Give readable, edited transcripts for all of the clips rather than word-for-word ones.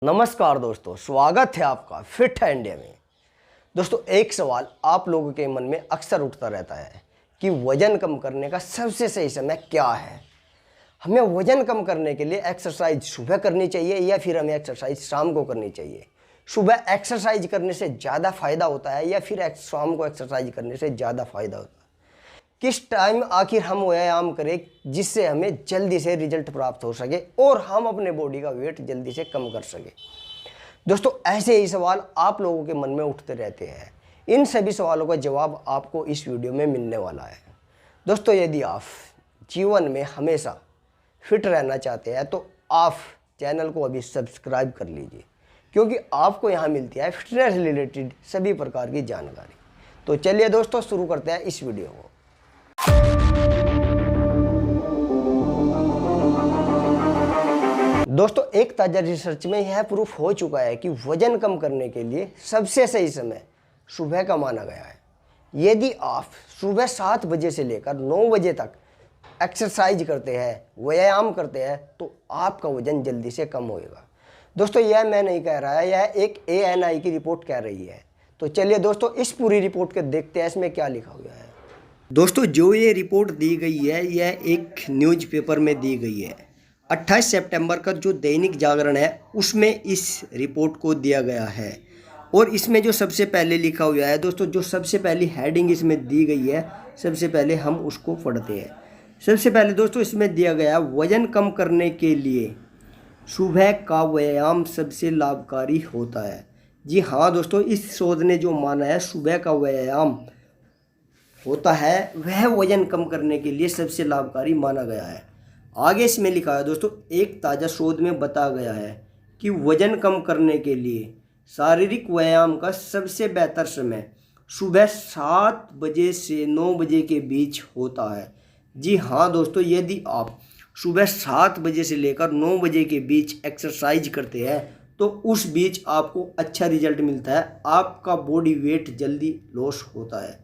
नमस्कार दोस्तों, स्वागत है आपका फिट है इंडिया में। दोस्तों, एक सवाल आप लोगों के मन में अक्सर उठता रहता है कि वजन कम करने का सबसे सही समय क्या है। हमें वजन कम करने के लिए एक्सरसाइज सुबह करनी चाहिए या फिर हमें एक्सरसाइज शाम को करनी चाहिए। सुबह एक्सरसाइज करने से ज़्यादा फायदा होता है या फिर शाम को एक्सरसाइज करने से ज़्यादा फायदा होता है। किस टाइम आखिर हम व्यायाम करें जिससे हमें जल्दी से रिजल्ट प्राप्त हो सके और हम अपने बॉडी का वेट जल्दी से कम कर सके। दोस्तों, ऐसे ही सवाल आप लोगों के मन में उठते रहते हैं। इन सभी सवालों का जवाब आपको इस वीडियो में मिलने वाला है। दोस्तों, यदि आप जीवन में हमेशा फिट रहना चाहते हैं तो आप चैनल को अभी सब्सक्राइब कर लीजिए, क्योंकि आपको यहाँ मिलती है फिटनेस रिलेटेड सभी प्रकार की जानकारी। तो चलिए दोस्तों, शुरू करते हैं इस वीडियो को। दोस्तों, एक ताजा रिसर्च में यह प्रूफ हो चुका है कि वजन कम करने के लिए सबसे सही समय सुबह का माना गया है। यदि आप सुबह 7 बजे से लेकर 9 बजे तक एक्सरसाइज करते हैं, व्यायाम करते हैं, तो आपका वजन जल्दी से कम होएगा। दोस्तों, यह मैं नहीं कह रहा है, यह एक ANI की रिपोर्ट कह रही है। तो चलिए दोस्तों, इस पूरी रिपोर्ट को देखते हैं इसमें क्या लिखा हुआ है। दोस्तों, जो ये रिपोर्ट दी गई है यह एक न्यूज़पेपर में दी गई है। 28 सितंबर का जो दैनिक जागरण है उसमें इस रिपोर्ट को दिया गया है। और इसमें जो सबसे पहले लिखा हुआ है दोस्तों, जो सबसे पहली हेडिंग इसमें दी गई है, सबसे पहले हम उसको पढ़ते हैं। सबसे पहले दोस्तों इसमें दिया गया है, वजन कम करने के लिए सुबह का व्यायाम सबसे लाभकारी होता है। जी हाँ दोस्तों, इस शोध ने जो माना है सुबह का व्यायाम होता है वह वजन कम करने के लिए सबसे लाभकारी माना गया है। आगे इसमें लिखा है दोस्तों, एक ताज़ा शोध में बताया गया है कि वजन कम करने के लिए शारीरिक व्यायाम का सबसे बेहतर समय सुबह 7 बजे से 9 बजे के बीच होता है। जी हाँ दोस्तों, यदि आप सुबह 7 बजे से लेकर 9 बजे के बीच एक्सरसाइज करते हैं तो उस बीच आपको अच्छा रिजल्ट मिलता है, आपका बॉडी वेट जल्दी लॉस होता है।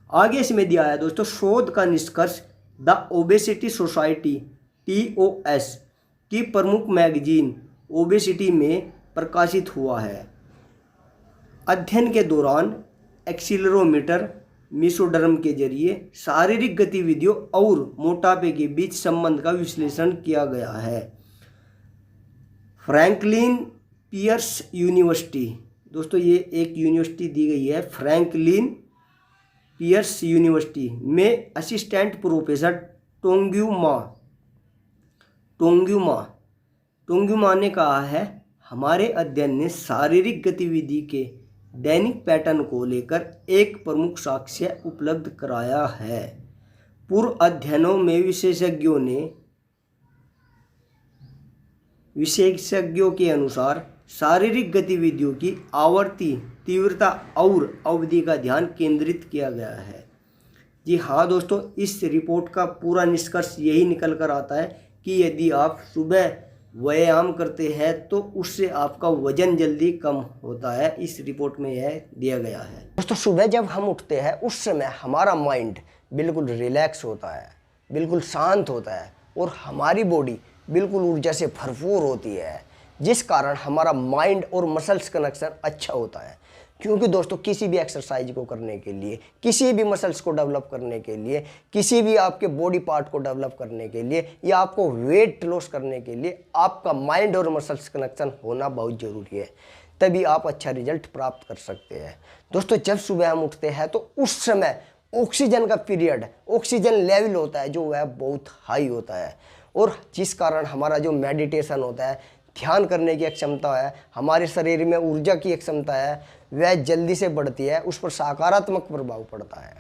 आगे इसमें दिया है दोस्तों, शोध का निष्कर्ष द ओबेसिटी सोसाइटी TOS की प्रमुख मैगजीन ओबेसिटी में प्रकाशित हुआ है। अध्ययन के दौरान एक्सीलरोमीटर मेसोडर्म के जरिए शारीरिक गतिविधियों और मोटापे के बीच संबंध का विश्लेषण किया गया है। फ्रैंकलिन पियर्स यूनिवर्सिटी, दोस्तों ये एक यूनिवर्सिटी दी गई है, फ्रैंकलिन पियर्स यूनिवर्सिटी में असिस्टेंट प्रोफेसर टोंग्युमा ने कहा है, हमारे अध्ययन ने शारीरिक गतिविधि के दैनिक पैटर्न को लेकर एक प्रमुख साक्ष्य उपलब्ध कराया है। पूर्व अध्ययनों में विशेषज्ञों के अनुसार शारीरिक गतिविधियों की आवृत्ति, तीव्रता और अवधि का ध्यान केंद्रित किया गया है। जी हाँ दोस्तों, इस रिपोर्ट का पूरा निष्कर्ष यही निकल कर आता है कि यदि आप सुबह व्यायाम करते हैं तो उससे आपका वजन जल्दी कम होता है। इस रिपोर्ट में यह दिया गया है। दोस्तों, सुबह जब हम उठते हैं उस समय हमारा माइंड बिल्कुल रिलैक्स होता है, बिल्कुल शांत होता है और हमारी बॉडी बिल्कुल ऊर्जा से भरपूर होती है, जिस कारण हमारा माइंड और मसल्स कनेक्शन अच्छा होता है। क्योंकि दोस्तों, किसी भी एक्सरसाइज को करने के लिए, किसी भी मसल्स को डेवलप करने के लिए, किसी भी आपके बॉडी पार्ट को डेवलप करने के लिए या आपको वेट लॉस करने के लिए आपका माइंड और मसल्स कनेक्शन होना बहुत ज़रूरी है, तभी आप अच्छा रिजल्ट प्राप्त कर सकते हैं। दोस्तों, जब सुबह हम उठते हैं तो उस समय ऑक्सीजन का पीरियड, ऑक्सीजन लेवल होता है जो वह बहुत हाई होता है, और जिस कारण हमारा जो मेडिटेशन होता है, ध्यान करने की एक क्षमता है, हमारे शरीर में ऊर्जा की एक क्षमता है, वह जल्दी से बढ़ती है, उस पर सकारात्मक प्रभाव पड़ता है।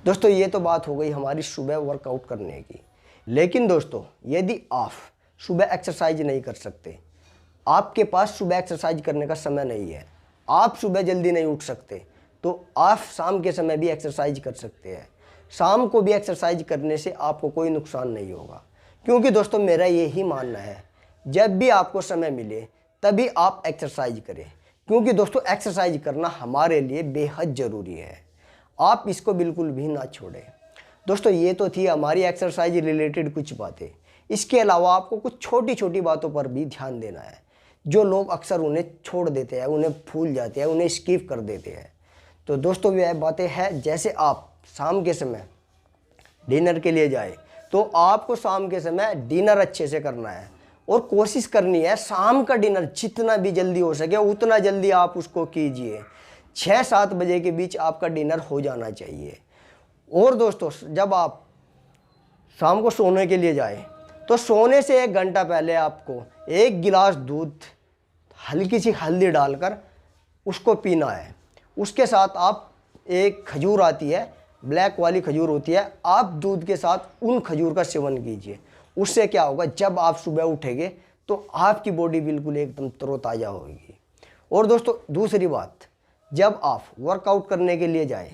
दोस्तों, ये तो बात हो गई हमारी सुबह वर्कआउट करने की। लेकिन दोस्तों, यदि आप सुबह एक्सरसाइज नहीं कर सकते, आपके पास सुबह एक्सरसाइज करने का समय नहीं है, आप सुबह जल्दी नहीं उठ सकते, तो आप शाम के समय भी एक्सरसाइज कर सकते हैं। शाम को भी एक्सरसाइज करने से आपको कोई नुकसान नहीं होगा, क्योंकि दोस्तों मेरा यही मानना है, जब भी आपको समय मिले तभी आप एक्सरसाइज करें, क्योंकि दोस्तों एक्सरसाइज करना हमारे लिए बेहद ज़रूरी है। आप इसको बिल्कुल भी ना छोड़ें। दोस्तों, ये तो थी हमारी एक्सरसाइज रिलेटेड कुछ बातें। इसके अलावा आपको कुछ छोटी छोटी बातों पर भी ध्यान देना है। जो लोग अक्सर उन्हें छोड़ देते हैं, उन्हें भूल जाते हैं, उन्हें स्किप कर देते हैं। तो दोस्तों यह बातें हैं, जैसे आप शाम के समय डिनर के लिए जाए तो आपको शाम के समय डिनर अच्छे से करना है और कोशिश करनी है शाम का डिनर जितना भी जल्दी हो सके उतना जल्दी आप उसको कीजिए। 6-7 बजे के बीच आपका डिनर हो जाना चाहिए। और दोस्तों जब आप शाम को सोने के लिए जाए तो सोने से 1 घंटा पहले आपको 1 गिलास दूध हल्की सी हल्दी डालकर उसको पीना है। उसके साथ आप एक खजूर आती है, ब्लैक वाली खजूर होती है, आप दूध के साथ उन खजूर का सेवन कीजिए। उससे क्या होगा, जब आप सुबह उठेंगे तो आपकी बॉडी बिल्कुल एकदम तरोताज़ा होगी। और दोस्तों दूसरी बात, जब आप वर्कआउट करने के लिए जाएं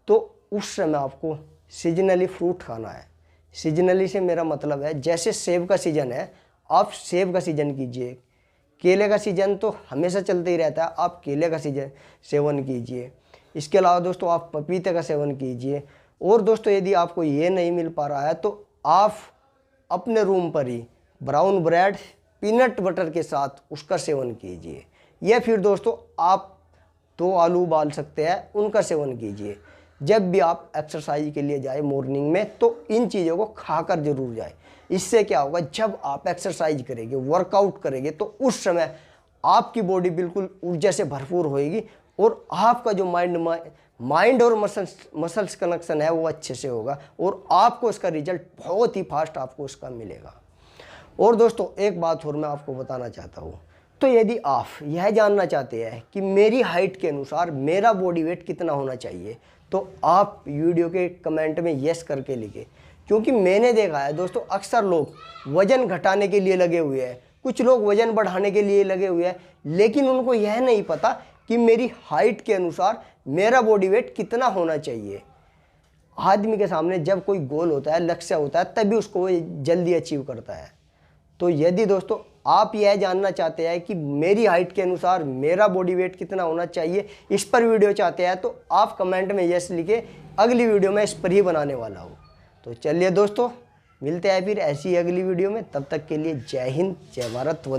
तो उस समय आपको सीजनली फ्रूट खाना है। सीजनली से मेरा मतलब है जैसे सेब का सीज़न है, आप सेब का सीजन कीजिए। केले का सीजन तो हमेशा चलते ही रहता है, आप केले का सेवन कीजिए। इसके अलावा दोस्तों आप पपीते का सेवन कीजिए। और दोस्तों यदि आपको ये नहीं मिल पा रहा है तो आप अपने रूम पर ही ब्राउन ब्रेड पीनट बटर के साथ उसका सेवन कीजिए। या फिर दोस्तों आप 2 आलू उबाल सकते हैं, उनका सेवन कीजिए। जब भी आप एक्सरसाइज के लिए जाए मॉर्निंग में तो इन चीज़ों को खाकर जरूर जाए। इससे क्या होगा, जब आप एक्सरसाइज करेंगे, वर्कआउट करेंगे तो उस समय आपकी बॉडी बिल्कुल ऊर्जा से भरपूर होएगी और आपका जो माइंड और मसल्स कनेक्शन है वो अच्छे से होगा और आपको इसका रिजल्ट बहुत ही फास्ट आपको इसका मिलेगा। और दोस्तों एक बात और मैं आपको बताना चाहता हूँ, तो यदि आप यह जानना चाहते हैं कि मेरी हाइट के अनुसार मेरा बॉडी वेट कितना होना चाहिए तो आप वीडियो के कमेंट में यस करके लिखें। क्योंकि मैंने देखा है दोस्तों अक्सर लोग वज़न घटाने के लिए लगे हुए हैं, कुछ लोग वज़न बढ़ाने के लिए लगे हुए हैं, लेकिन उनको यह नहीं पता कि मेरी हाइट के अनुसार मेरा बॉडी वेट कितना होना चाहिए। आदमी के सामने जब कोई गोल होता है, लक्ष्य होता है, तभी उसको वो जल्दी अचीव करता है। तो यदि दोस्तों आप यह जानना चाहते हैं कि मेरी हाइट के अनुसार मेरा बॉडी वेट कितना होना चाहिए, इस पर वीडियो चाहते हैं तो आप कमेंट में यस लिखें। अगली वीडियो में इस पर ही बनाने वाला हूँ। तो चलिए दोस्तों मिलते हैं फिर ऐसी अगली वीडियो में, तब तक के लिए जय हिंद, जय भारत।